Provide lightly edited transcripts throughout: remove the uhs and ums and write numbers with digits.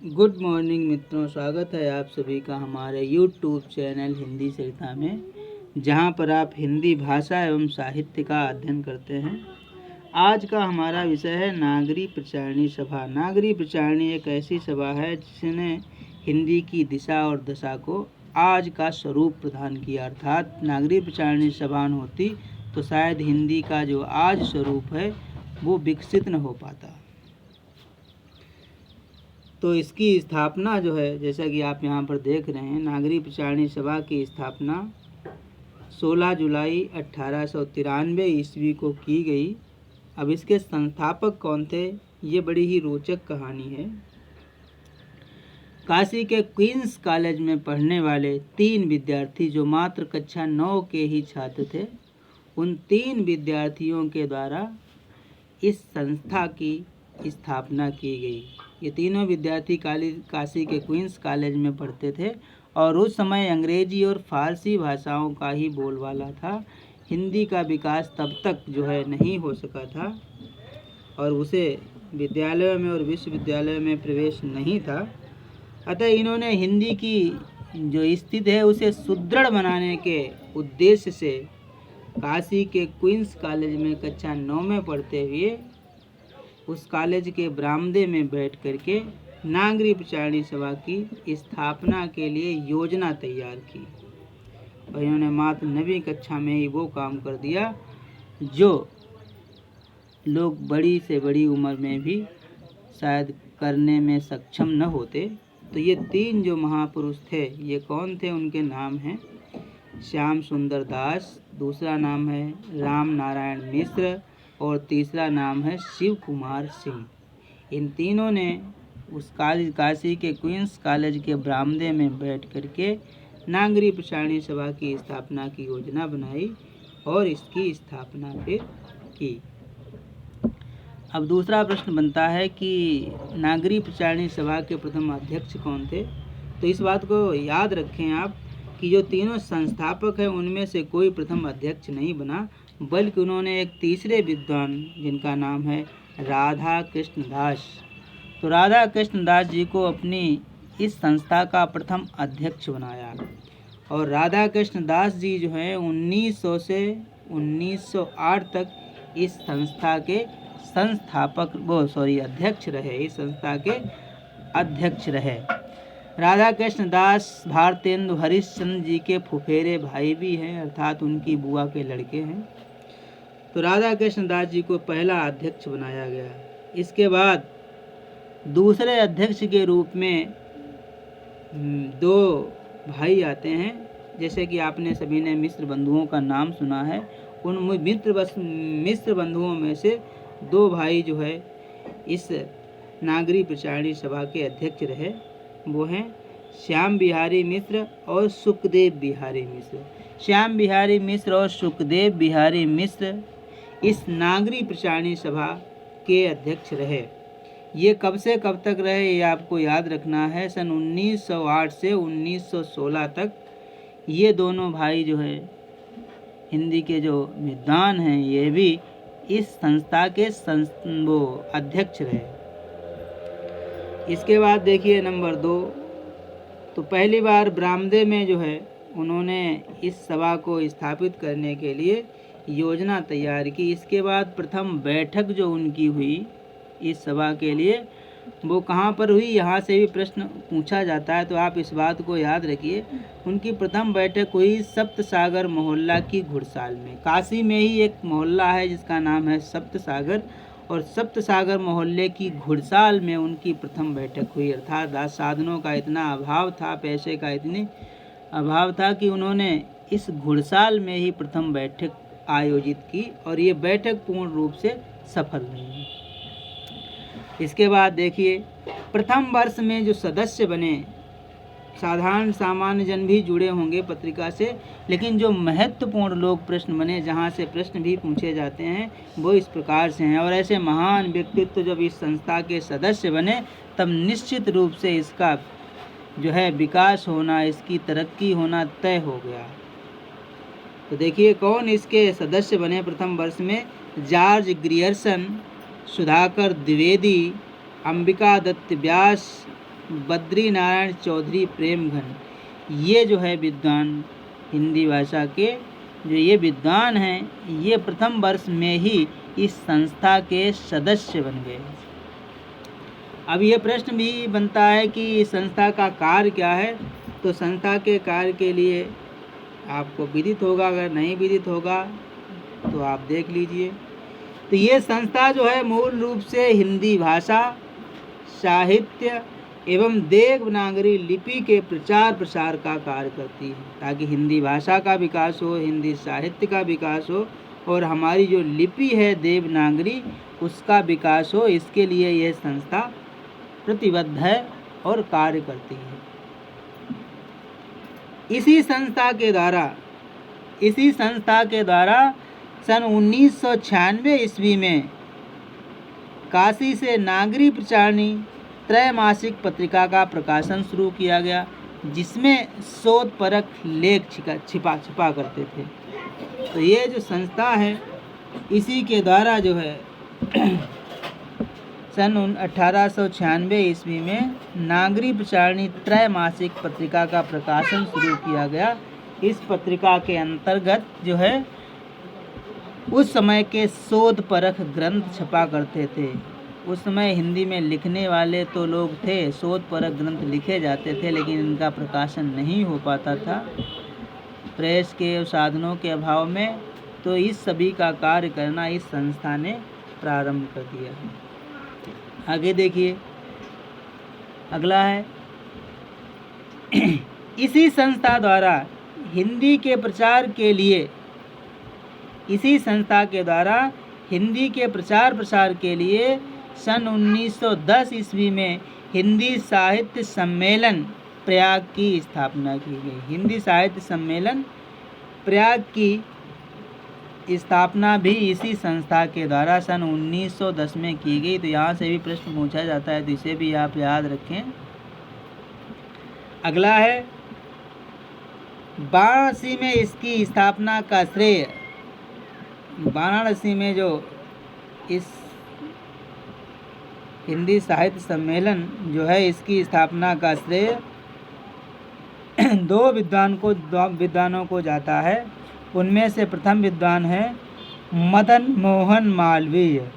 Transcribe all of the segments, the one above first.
Good morning मित्रों, स्वागत है आप सभी का हमारे यूट्यूब चैनल हिंदी सरिता में, जहां पर आप हिंदी भाषा एवं साहित्य का अध्ययन करते हैं। आज का हमारा विषय है नागरी प्रचारिणी सभा। नागरी प्रचारिणी एक ऐसी सभा है जिसने हिंदी की दिशा और दशा को आज का स्वरूप प्रदान किया। अर्थात नागरी प्रचारिणी सभा न होती तो शायद हिंदी का जो आज स्वरूप है वो विकसित न हो पाता। तो इसकी स्थापना जो है, जैसा कि आप यहाँ पर देख रहे हैं, नागरी प्रचारिणी सभा की स्थापना 16 जुलाई 1893 ईस्वी को की गई। अब इसके संस्थापक कौन थे, ये बड़ी ही रोचक कहानी है। काशी के क्वींस कॉलेज में पढ़ने वाले 3 विद्यार्थी जो मात्र कक्षा 9 के ही छात्र थे, उन 3 विद्यार्थियों के द्वारा इस संस्था की स्थापना की गई। ये तीनों विद्यार्थी काशी के क्वींस कॉलेज में पढ़ते थे और उस समय अंग्रेजी और फारसी भाषाओं का ही बोलबाला था। हिंदी का विकास तब तक जो है नहीं हो सका था और उसे विद्यालयों में और विश्वविद्यालयों में प्रवेश नहीं था। अतः इन्होंने हिंदी की जो स्थिति है उसे सुदृढ़ बनाने के उद्देश्य से काशी के क्वींस कॉलेज में कक्षा 9 में पढ़ते हुए उस कॉलेज के बरामदे में बैठ करके नागरी प्रचारिणी सभा की स्थापना के लिए योजना तैयार की। और इन्होंने मात्र 9वीं कक्षा में ही वो काम कर दिया जो लोग बड़ी से बड़ी उम्र में भी शायद करने में सक्षम न होते। तो ये 3 जो महापुरुष थे, ये कौन थे, उनके नाम हैं श्याम सुंदर दास, दूसरा नाम है राम नारायण मिश्र और तीसरा नाम है शिव कुमार सिंह। इन तीनों ने उस काशी के क्वींस कॉलेज के बरामदे में बैठ करके नागरी प्रचारिणी सभा की स्थापना की योजना बनाई और इसकी स्थापना फिर की। अब दूसरा प्रश्न बनता है कि नागरी प्रचारिणी सभा के प्रथम अध्यक्ष कौन थे। तो इस बात को याद रखें आप कि जो तीनों संस्थापक हैं उनमें से कोई प्रथम अध्यक्ष नहीं बना, बल्कि उन्होंने एक तीसरे विद्वान जिनका नाम है राधा कृष्ण दास, तो राधा कृष्ण दास जी को अपनी इस संस्था का प्रथम अध्यक्ष बनाया। और राधा कृष्ण दास जी जो है 1900 से 1908 तक इस संस्था के अध्यक्ष रहे। इस संस्था के अध्यक्ष रहे। राधा कृष्ण दास भारतेंदु हरिश्चंद्र जी के फुफेरे भाई भी हैं, अर्थात उनकी बुआ के लड़के हैं। तो राधा कृष्ण दास जी को पहला अध्यक्ष बनाया गया। इसके बाद दूसरे अध्यक्ष के रूप में 2 भाई आते हैं। जैसे कि आपने सभी ने मिश्र बंधुओं का नाम सुना है। उन मिश्र बंधुओं में से 2 भाई जो है इस नागरी प्रचारिणी सभा के अध्यक्ष रहे। वो हैं श्याम बिहारी मिश्र और सुखदेव बिहारी मिश्र। श्याम बिहारी मिश्र और सुखदेव बिहारी मिश्र इस नागरी प्रचारिणी सभा के अध्यक्ष रहे। ये कब से कब तक रहे, ये आपको याद रखना है। सन 1908 से 1916 तक ये दोनों भाई जो है हिंदी के जो विद्वान हैं, ये भी इस संस्था के अध्यक्ष रहे। इसके बाद देखिए नंबर 2, तो पहली बार बरामदे में जो है उन्होंने इस सभा को स्थापित करने के लिए योजना तैयार की। इसके बाद प्रथम बैठक जो उनकी हुई इस सभा के लिए, वो कहाँ पर हुई, यहाँ से भी प्रश्न पूछा जाता है, तो आप इस बात को याद रखिए। उनकी प्रथम बैठक हुई सप्त सागर मोहल्ला की घुड़साल में। काशी में ही एक मोहल्ला है जिसका नाम है सप्त सागर, और सप्त सागर मोहल्ले की घुड़साल में उनकी प्रथम बैठक हुई। अर्थात साधनों का इतना अभाव था, पैसे का इतनी अभाव था कि उन्होंने इस घुड़साल में ही प्रथम बैठक आयोजित की और ये बैठक पूर्ण रूप से सफल रही। इसके बाद देखिए प्रथम वर्ष में जो सदस्य बने, साधारण सामान्य जन भी जुड़े होंगे पत्रिका से, लेकिन जो महत्वपूर्ण लोग प्रश्न बने, जहाँ से प्रश्न भी पूछे जाते हैं, वो इस प्रकार से हैं। और ऐसे महान व्यक्तित्व जब इस संस्था के सदस्य बने तब निश्चित रूप से इसका जो है विकास होना, इसकी तरक्की होना तय हो गया। तो देखिए कौन इसके सदस्य बने प्रथम वर्ष में। जॉर्ज ग्रियर्सन, सुधाकर द्विवेदी, अंबिका दत्त व्यास, बद्री नारायण चौधरी प्रेमघन, ये जो है विद्वान हिंदी भाषा के जो ये विद्वान हैं, ये प्रथम वर्ष में ही इस संस्था के सदस्य बन गए। अब ये प्रश्न भी बनता है कि संस्था का कार्य क्या है। तो संस्था के कार्य के लिए आपको विदित होगा, अगर नहीं विदित होगा तो आप देख लीजिए। तो ये संस्था जो है मूल रूप से हिंदी भाषा, साहित्य एवं देवनागरी लिपि के प्रचार प्रसार का कार्य करती है, ताकि हिंदी भाषा का विकास हो, हिंदी साहित्य का विकास हो और हमारी जो लिपि है देवनागरी उसका विकास हो। इसके लिए यह संस्था प्रतिबद्ध है और कार्य करती है। इसी संस्था के द्वारा सन 1996 ईस्वी में काशी से नागरी प्रचारणी त्रैमासिक पत्रिका का प्रकाशन शुरू किया गया, जिसमें शोधपरक लेख छिपा करते थे। तो ये जो संस्था है इसी के द्वारा जो है सन 1896 ईस्वी में नागरी प्रचारणी त्रैमासिक पत्रिका का प्रकाशन शुरू किया गया। इस पत्रिका के अंतर्गत जो है उस समय के शोधपरक ग्रंथ छपा करते थे। उस समय हिंदी में लिखने वाले तो लोग थे, शोधपरक ग्रंथ लिखे जाते थे, लेकिन इनका प्रकाशन नहीं हो पाता था प्रेस के साधनों के अभाव में। तो इस सभी का कार्य करना इस संस्था ने प्रारंभ कर दिया। आगे देखिए, अगला है इसी संस्था द्वारा हिंदी के प्रचार के लिए सन 1910 ईस्वी में हिंदी साहित्य सम्मेलन प्रयाग की स्थापना की गई। हिंदी साहित्य सम्मेलन प्रयाग की स्थापना भी इसी संस्था के द्वारा सन 1910 में की गई। तो यहाँ से भी प्रश्न पूछा जाता है, तो इसे भी आप याद रखें। अगला है वाराणसी में इसकी स्थापना का श्रेय। वाराणसी में जो इस हिंदी साहित्य सम्मेलन जो है इसकी स्थापना का श्रेय दो विद्वानों को जाता है। उनमें से प्रथम विद्वान है मदन मोहन मालवीय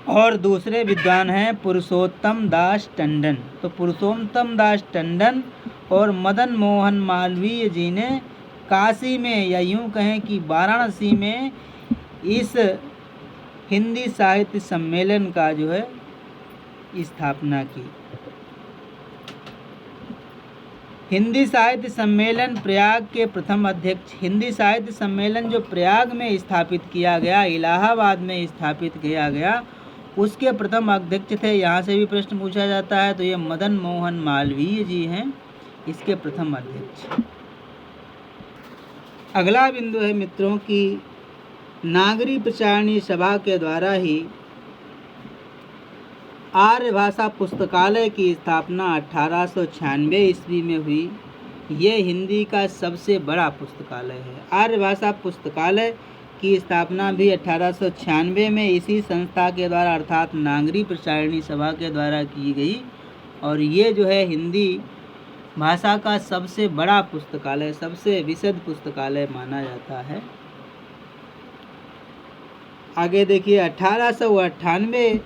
और दूसरे विद्वान हैं पुरुषोत्तम दास टंडन। तो पुरुषोत्तम दास टंडन और मदन मोहन मालवीय जी ने काशी में, या यूं कहें कि वाराणसी में, इस हिंदी साहित्य सम्मेलन का जो है स्थापना की। हिंदी साहित्य सम्मेलन प्रयाग के प्रथम अध्यक्ष। हिंदी साहित्य सम्मेलन जो प्रयाग में स्थापित किया गया, इलाहाबाद में स्थापित किया गया, उसके प्रथम अध्यक्ष थे। यहाँ से भी प्रश्न पूछा जाता है, तो ये मदन मोहन मालवीय जी हैं इसके प्रथम अध्यक्ष। अगला बिंदु है मित्रों की नागरी प्रचारणी सभा के द्वारा ही आर्य भाषा पुस्तकालय की स्थापना 1896 ईस्वी में हुई। ये हिंदी का सबसे बड़ा पुस्तकालय है। आर्य भाषा पुस्तकालय की स्थापना भी 1896 में इसी संस्था के द्वारा अर्थात नागरी प्रचारणी सभा के द्वारा की गई। और ये जो है हिंदी भाषा का सबसे बड़ा पुस्तकालय, सबसे विशद पुस्तकालय माना जाता है। आगे देखिए, 1898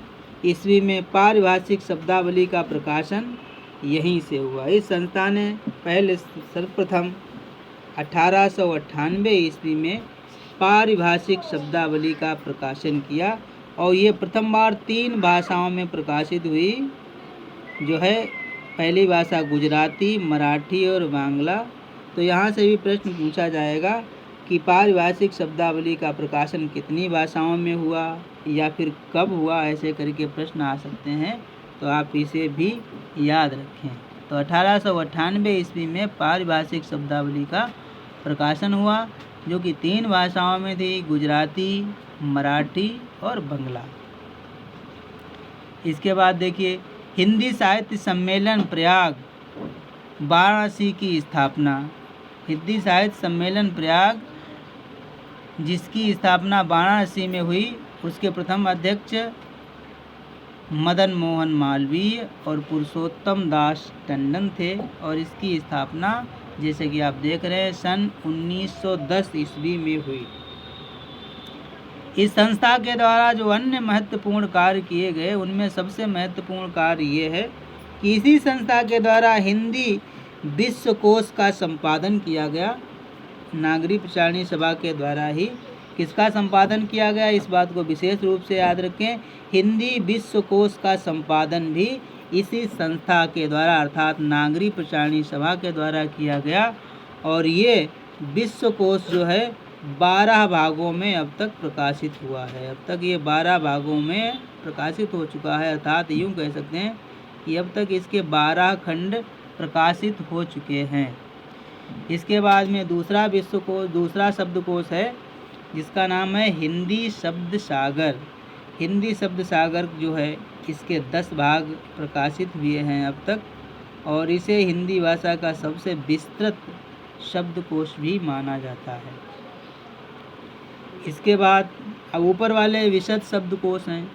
ईस्वी में पारिभाषिक शब्दावली का प्रकाशन यहीं से हुआ। इस संस्था ने पहले सर्वप्रथम 1898 ईस्वी में पारिभाषिक शब्दावली का प्रकाशन किया और ये प्रथम बार 3 भाषाओं में प्रकाशित हुई, जो है पहली भाषा गुजराती, मराठी और बांग्ला। तो यहाँ से भी प्रश्न पूछा जाएगा कि पारिभाषिक शब्दावली का प्रकाशन कितनी भाषाओं में हुआ या फिर कब हुआ, ऐसे करके प्रश्न आ सकते हैं, तो आप इसे भी याद रखें। तो 1898 ईस्वी में पारिभाषिक शब्दावली का प्रकाशन हुआ, जो कि 3 भाषाओं में थी, गुजराती, मराठी और बांग्ला। इसके बाद देखिए, हिंदी साहित्य सम्मेलन प्रयाग वाराणसी की स्थापना। हिंदी साहित्य सम्मेलन प्रयाग जिसकी स्थापना वाराणसी में हुई, उसके प्रथम अध्यक्ष मदन मोहन मालवीय और पुरुषोत्तम दास टंडन थे। और इसकी स्थापना जैसे कि आप देख रहे हैं सन 1910 ईस्वी में हुई। इस संस्था के द्वारा जो अन्य महत्वपूर्ण कार्य किए गए उनमें सबसे महत्वपूर्ण कार्य ये है कि इसी संस्था के द्वारा हिंदी विश्वकोश का संपादन किया गया। नागरिक प्रचारणी सभा के द्वारा ही किसका संपादन किया गया, इस बात को विशेष रूप से याद रखें। हिंदी विश्वकोश का संपादन भी इसी संस्था के द्वारा अर्थात नागरिक प्रचारणी सभा के द्वारा किया गया। और ये विश्वकोश जो है 12 भागों में अब तक प्रकाशित हुआ है। अब तक ये 12 भागों में प्रकाशित हो चुका है, अर्थात यूँ कह सकते हैं कि अब तक इसके 12 खंड प्रकाशित हो चुके हैं। इसके बाद में दूसरा शब्दकोश है जिसका नाम है हिंदी शब्द सागर। हिंदी शब्द सागर जो है इसके 10 भाग प्रकाशित हुए हैं अब तक, और इसे हिंदी भाषा का सबसे विस्तृत शब्दकोश भी माना जाता है। इसके बाद अब ऊपर वाले विशद शब्दकोश हैं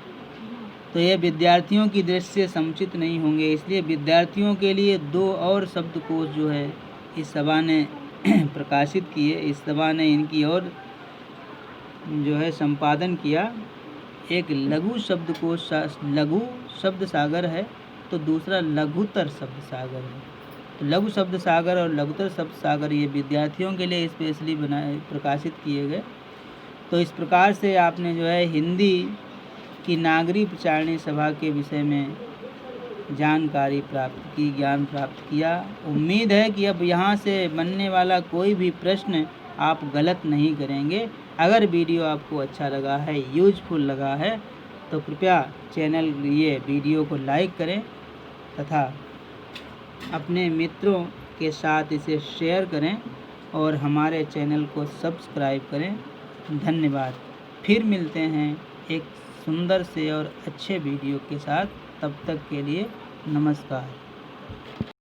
तो ये विद्यार्थियों की दृष्टि से समुचित नहीं होंगे, इसलिए विद्यार्थियों के लिए 2 और शब्दकोश जो है इस सभा ने प्रकाशित किए। इस सभा ने इनकी और जो है संपादन किया। एक लघु शब्दकोश लघु शब्द सागर है तो दूसरा लघुतर शब्द सागर है। तो लघु शब्द सागर और लघुतर शब्द सागर ये विद्यार्थियों के लिए स्पेशली प्रकाशित किए गए। तो इस प्रकार से आपने जो है हिंदी की नागरिक प्रचारणी सभा के विषय में जानकारी प्राप्त की, ज्ञान प्राप्त किया। उम्मीद है कि अब यहाँ से बनने वाला कोई भी प्रश्न आप गलत नहीं करेंगे। अगर वीडियो आपको अच्छा लगा है, यूजफुल लगा है, तो कृपया ये वीडियो को लाइक करें तथा अपने मित्रों के साथ इसे शेयर करें और हमारे चैनल को सब्सक्राइब करें। धन्यवाद। फिर मिलते हैं एक सुंदर से और अच्छे वीडियो के साथ। तब तक के लिए नमस्कार।